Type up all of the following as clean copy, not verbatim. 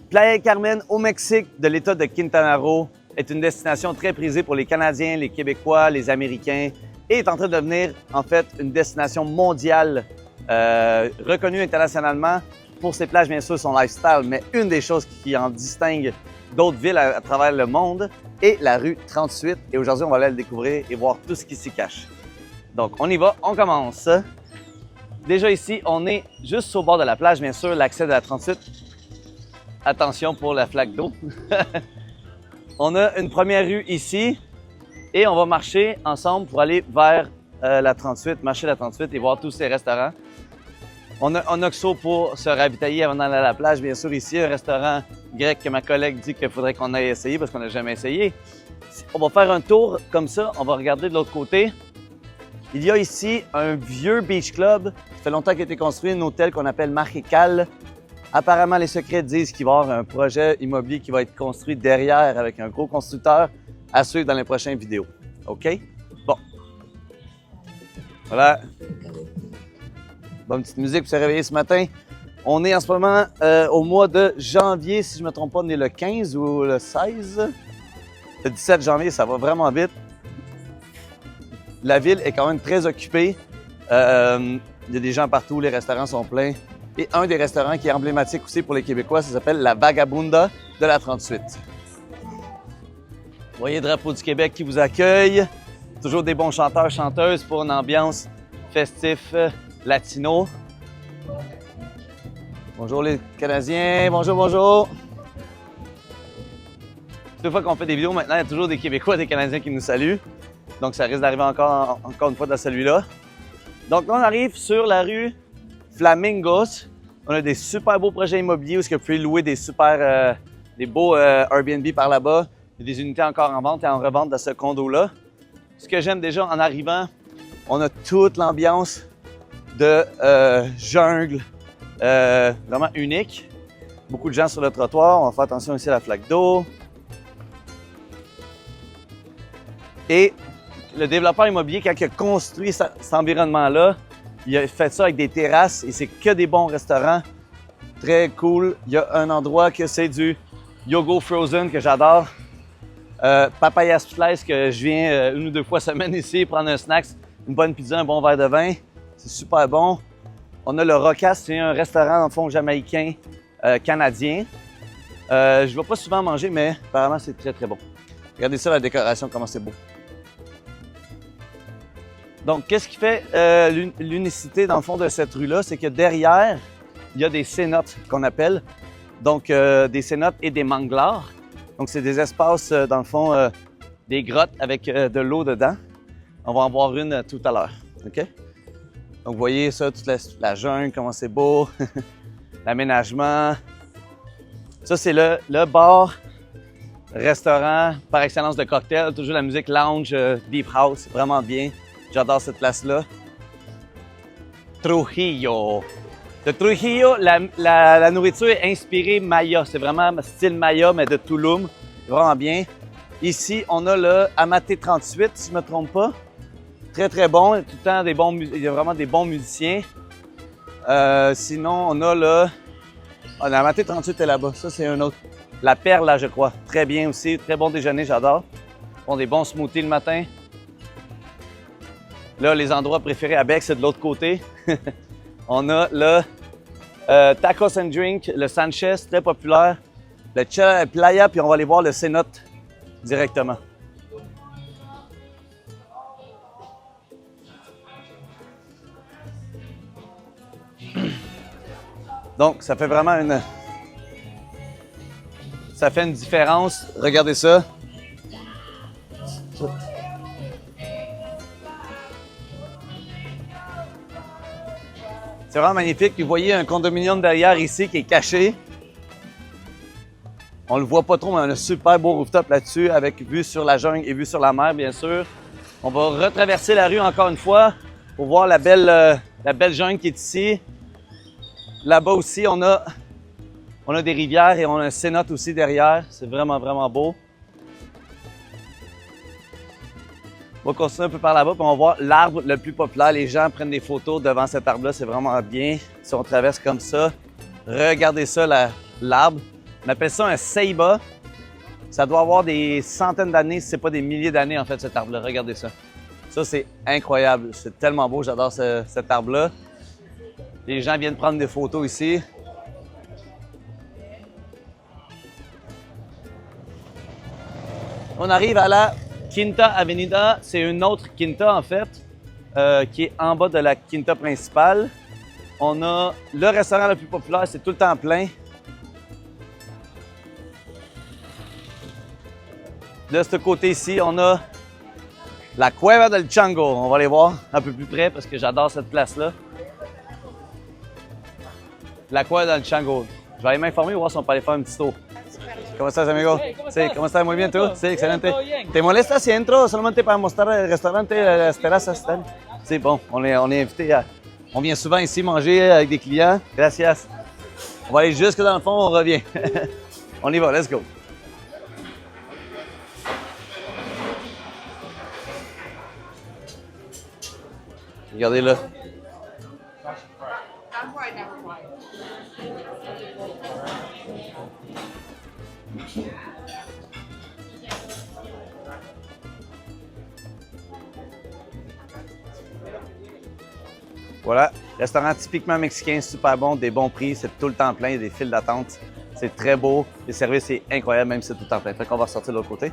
Playa del Carmen au Mexique de l'État de Quintana Roo est une destination très prisée pour les Canadiens, les Québécois, les Américains et est en train de devenir en fait une destination mondiale reconnue internationalement pour ses plages, bien sûr, son lifestyle, mais une des choses qui en distingue d'autres villes à travers le monde est la rue 38. Et aujourd'hui, on va aller le découvrir et voir tout ce qui s'y cache. Donc, on y va, on commence. Déjà ici, on est juste au bord de la plage, bien sûr, l'accès de la 38. Attention pour la flaque d'eau. On a une première rue ici et on va marcher ensemble pour aller vers la 38, marcher la 38 et voir tous ces restaurants. On a un Oxo pour se ravitailler avant d'aller à la plage, bien sûr, ici, un restaurant grec que ma collègue dit qu'il faudrait qu'on aille essayer parce qu'on n'a jamais essayé. On va faire un tour comme ça, on va regarder de l'autre côté. Il y a ici un vieux beach club. Ça fait longtemps qu'il a été construit, un hôtel qu'on appelle Marrical. Apparemment, les secrets disent qu'il va y avoir un projet immobilier qui va être construit derrière avec un gros constructeur à suivre dans les prochaines vidéos. OK? Bon. Voilà. Bonne petite musique pour se réveiller ce matin. On est en ce moment au mois de janvier, si je ne me trompe pas, on est le 15 ou le 16. Le 17 janvier, ça va vraiment vite. La ville est quand même très occupée. Il y a des gens partout, les restaurants sont pleins. Et un des restaurants qui est emblématique aussi pour les Québécois, ça s'appelle la Vagabunda de la 38. Vous voyez le drapeau du Québec qui vous accueille. Toujours des bons chanteurs, chanteuses pour une ambiance festif latino. Bonjour les Canadiens, bonjour, bonjour. Chaque fois qu'on fait des vidéos maintenant, il y a toujours des Québécois, des Canadiens qui nous saluent. Donc ça risque d'arriver encore une fois dans celui-là. Donc là, on arrive sur la rue Flamingos. On a des super beaux projets immobiliers où vous pouvez louer des des beaux Airbnb par là-bas. Il y a des unités encore en vente et en revente dans ce condo-là. Ce que j'aime déjà en arrivant, on a toute l'ambiance de jungle vraiment unique. Beaucoup de gens sur le trottoir. On va faire attention ici à la flaque d'eau. Et le développeur immobilier, quand il a construit cet environnement-là, il a fait ça avec des terrasses et c'est que des bons restaurants. Très cool. Il y a un endroit que c'est du Yogo Frozen que j'adore. Papaya Slice que je viens une ou deux fois semaine ici prendre un snack, une bonne pizza, un bon verre de vin. C'est super bon. On a le Rocas, c'est un restaurant en fond jamaïcain canadien. Je ne vais pas souvent manger, mais apparemment c'est très très bon. Regardez ça, la décoration, comment c'est beau. Donc, qu'est-ce qui fait l'unicité dans le fond de cette rue-là? C'est que derrière, il y a des cénotes qu'on appelle. Donc, des cénotes et des manglars. Donc, c'est des espaces, dans le fond, des grottes avec de l'eau dedans. On va en voir une tout à l'heure. OK? Donc, vous voyez ça, toute la jungle, comment c'est beau. L'aménagement. Ça, c'est le bar, restaurant par excellence de cocktail. Toujours la musique lounge, deep house, vraiment bien. J'adore cette place-là. Trujillo. De Trujillo, la nourriture est inspirée Maya. C'est vraiment style Maya, mais de Tulum. Vraiment bien. Ici, on a le Amate 38, si je ne me trompe pas. Très, très bon. Tout le temps, il y a vraiment des bons musiciens. Sinon, on a le... Ah, l'Amate 38 est là-bas. Ça, c'est un autre. La Perle, là, je crois. Très bien aussi. Très bon déjeuner, j'adore. Ils font des bons smoothies le matin. Là, les endroits préférés à Bec, c'est de l'autre côté. On a le Tacos and Drink, le Sanchez, très populaire. Le Playa, puis on va aller voir le Cénote directement. Donc, ça fait vraiment ça fait une différence. Regardez ça. C'est vraiment magnifique. Vous voyez un condominium derrière ici qui est caché. On le voit pas trop, mais on a un super beau rooftop là-dessus avec vue sur la jungle et vue sur la mer, bien sûr. On va retraverser la rue encore une fois pour voir la belle jungle qui est ici. Là-bas aussi, on a des rivières et on a un cénote aussi derrière. C'est vraiment, vraiment beau. On va continuer un peu par là-bas, puis on va voir l'arbre le plus populaire. Les gens prennent des photos devant cet arbre-là, c'est vraiment bien. Si on traverse comme ça, regardez ça, l'arbre. On appelle ça un ceiba. Ça doit avoir des centaines d'années, si ce n'est pas des milliers d'années, en fait, cet arbre-là. Regardez ça. Ça, c'est incroyable. C'est tellement beau. J'adore cet arbre-là. Les gens viennent prendre des photos ici. On arrive à la Quinta Avenida. C'est une autre Quinta, en fait, qui est en bas de la Quinta principale. On a le restaurant le plus populaire, c'est tout le temps plein. De ce côté ici, on a la Cueva del Chango. On va aller voir un peu plus près parce que j'adore cette place-là. La Cueva del Chango. Je vais aller m'informer voir si on peut aller faire un petit tour. ¿Cómo estás, amigo? Hey, ¿cómo Sí, estás? ¿cómo estás? Muy bien, ¿tú? Sí, excelente. Todo bien. ¿Te molesta si entro solamente para mostrar el restaurante, las terrazas? C'est bon, on est invité à... On vient souvent ici manger avec des clients. Gracias. On va aller jusque dans le fond, on revient. On y va, let's go. Regardez là. Voilà, restaurant typiquement mexicain, super bon, des bons prix, c'est tout le temps plein, il y a des files d'attente. C'est très beau, le service est incroyable, même si c'est tout le temps plein. Fait qu'on va sortir de l'autre côté.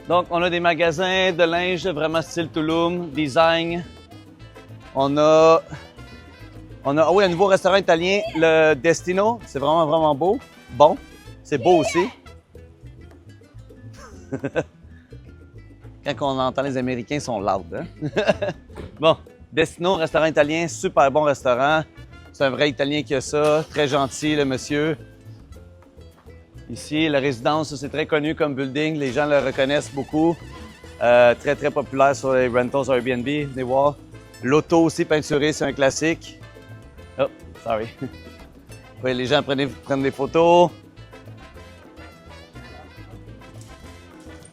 Donc, on a des magasins de linge vraiment style Tulum, design. On a oui, un nouveau restaurant italien, le Destino. C'est vraiment, vraiment beau. Bon, c'est beau aussi. Quand on entend les Américains, ils sont loud. Hein? Bon, Destino, restaurant italien, super bon restaurant. C'est un vrai Italien qui a ça, très gentil le monsieur. Ici, la résidence, c'est très connu comme building. Les gens le reconnaissent beaucoup. Très, très populaire sur les rentals Airbnb. Venez voir. L'auto aussi peinturée, c'est un classique. Oh, sorry. Oui, les gens prennent des photos.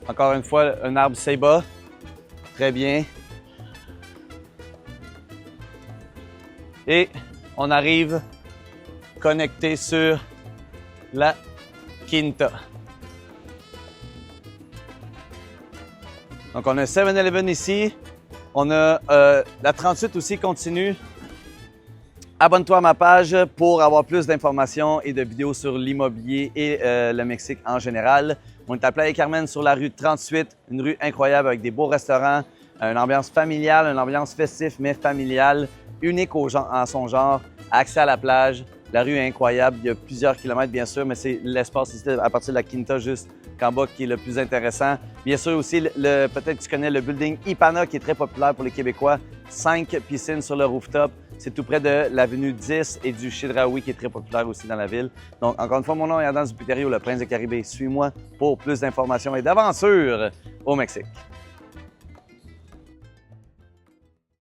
Encore une fois, un arbre ceiba. Très bien. Et on arrive connecté sur la Quinta. Donc, on a 7-Eleven ici. On a la 38 aussi continue. Abonne-toi à ma page pour avoir plus d'informations et de vidéos sur l'immobilier et le Mexique en général. On est à Playa Carmen sur la rue 38, une rue incroyable avec des beaux restaurants, une ambiance familiale, une ambiance festive mais familiale, unique en son genre, accès à la plage. La rue est incroyable, il y a plusieurs kilomètres bien sûr, mais c'est l'espace ici à partir de la Quinta juste qu'en bas qui est le plus intéressant. Bien sûr aussi, peut-être que tu connais le building Ipana qui est très populaire pour les Québécois. 5 piscines sur le rooftop. C'est tout près de l'avenue 10 et du Chedraui qui est très populaire aussi dans la ville. Donc encore une fois, mon nom est Adam Zupiterio, le Prince de Caribé. Suis-moi pour plus d'informations et d'aventures au Mexique.